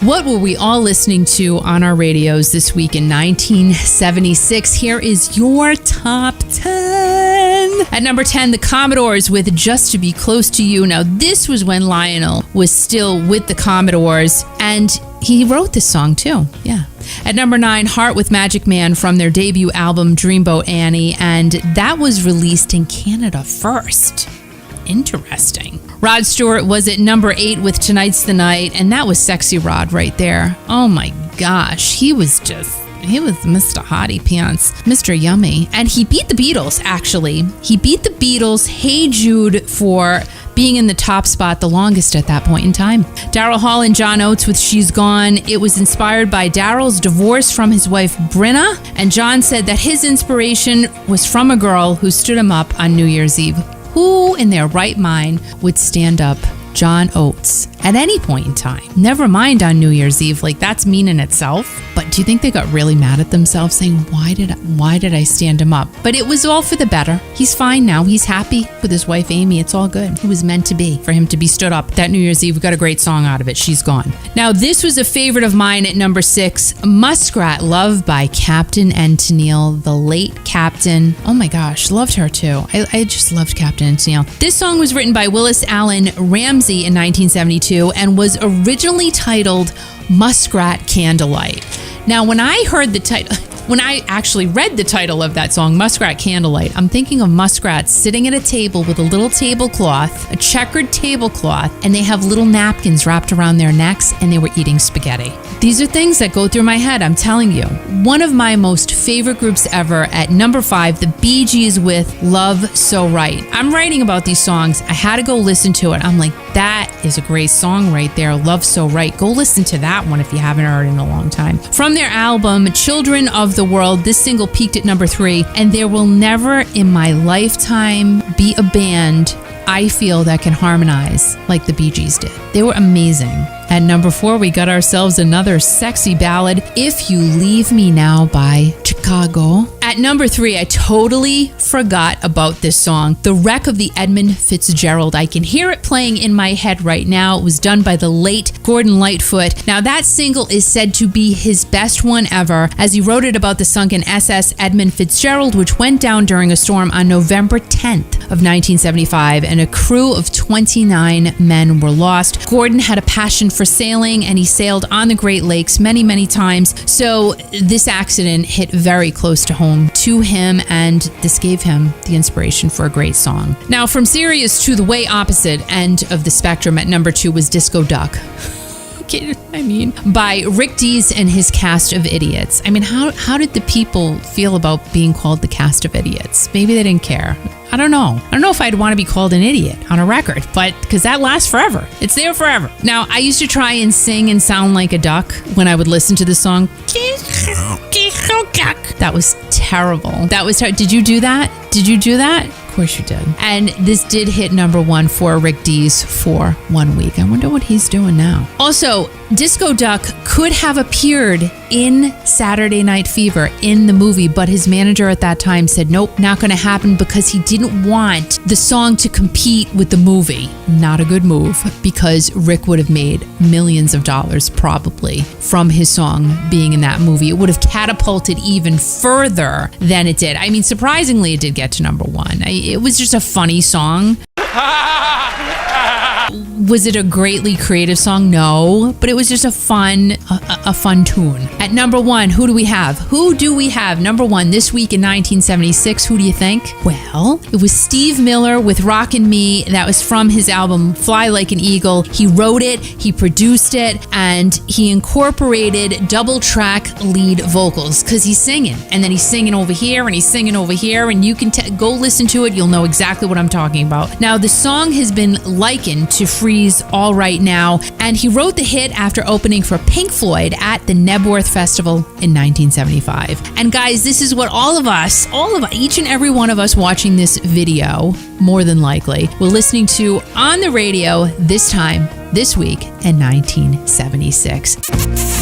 What were we all listening to on our radios this week in 1976? Here is your top 10. At number 10, the Commodores with Just to Be Close to You. Now, this was when Lionel was still with the Commodores, and he wrote this song too. Yeah. At number 9, Heart with Magic Man from their debut album Dreamboat Annie, and that was released in Canada first. Interesting. Rod Stewart was at number 8 with Tonight's the Night, and that was Sexy Rod right there. Oh my gosh, he was Mr. Hottie Pants, Mr. Yummy. And he beat the Beatles, actually. He beat the Beatles' Hey Jude for being in the top spot the longest at that point in time. Daryl Hall and John Oates with She's Gone. It was inspired by Daryl's divorce from his wife Brenna, and John said that his inspiration was from a girl who stood him up on New Year's Eve. Who in their right mind would stand up John Oates at any point in time? Never mind on New Year's Eve, like that's mean in itself. But do you think they got really mad at themselves saying, why did I stand him up? But it was all for the better. He's fine now. He's happy with his wife Amy. It's all good. It was meant to be for him to be stood up. That New Year's Eve, we got a great song out of it. She's Gone. Now, this was a favorite of mine at number 6, Muskrat Love by Captain and Tennille, the late Captain. Oh my gosh, loved her too. I just loved Captain and Tennille. This song was written by Willis Allen Ramsey in 1972 and was originally titled Muskrat Candlelight. Now, when I actually read the title of that song, Muskrat Candlelight, I'm thinking of muskrats sitting at a table with a little tablecloth, a checkered tablecloth, and they have little napkins wrapped around their necks, and they were eating spaghetti. These are things that go through my head, I'm telling you. One of my most favorite groups ever at number 5, the Bee Gees with Love So Right. I'm writing about these songs. I had to go listen to it. I'm like, that is a great song right there, Love So Right. Go listen to that one if you haven't heard it in a long time. From their album, Children of the World, this single peaked at number 3, and there will never in my lifetime be a band I feel that can harmonize like the Bee Gees did. They were amazing. At number 4, we got ourselves another sexy ballad, If You Leave Me Now by Chicago. At number 3, I totally forgot about this song, The Wreck of the Edmund Fitzgerald. I can hear it playing in my head right now. It was done by the late Gordon Lightfoot. Now, that single is said to be his best one ever, as he wrote it about the sunken SS Edmund Fitzgerald, which went down during a storm on November 10th of 1975, and a crew of 29 men were lost. Gordon had a passion for sailing, and he sailed on the Great Lakes many, many times. So this accident hit very close to home to him, and this gave him the inspiration for a great song. Now, from serious to the way opposite end of the spectrum, at number 2 was Disco Duck. By Rick Dees and his cast of idiots. I mean, how did the people feel about being called the cast of idiots? Maybe they didn't care. I don't know. I don't know if I'd want to be called an idiot on a record, but because that lasts forever. It's there forever. Now, I used to try and sing and sound like a duck when I would listen to the song. That was terrible. Did you do that? Of course you did. And this did hit number 1 for Rick Dees for 1 week. I wonder what he's doing now. Also, Disco Duck could have appeared in Saturday Night Fever in the movie, but his manager at that time said, nope, not going to happen, because he didn't want the song to compete with the movie. Not a good move, because Rick would have made millions of dollars probably from his song being in that movie. It would have catapulted even further than it did. I mean, surprisingly, it did get to number 1. It was just a funny song. Was it a greatly creative song? No, but it was just a fun tune. At number 1, who do we have? Number 1 this week in 1976. Who do you think? Well, it was Steve Miller with Rockin' Me. That was from his album Fly Like an Eagle. He wrote it, he produced it, and he incorporated double track lead vocals, because he's singing, and then he's singing over here and he's singing over here, and you can go listen to it. You'll know exactly what I'm talking about. Now, the song has been likened to Freeze All Right Now, and he wrote the hit after opening for Pink Floyd at the Nebworth Festival in 1975. And guys, this is what all of us, each and every one of us watching this video, more than likely, were listening to on the radio this week in 1976.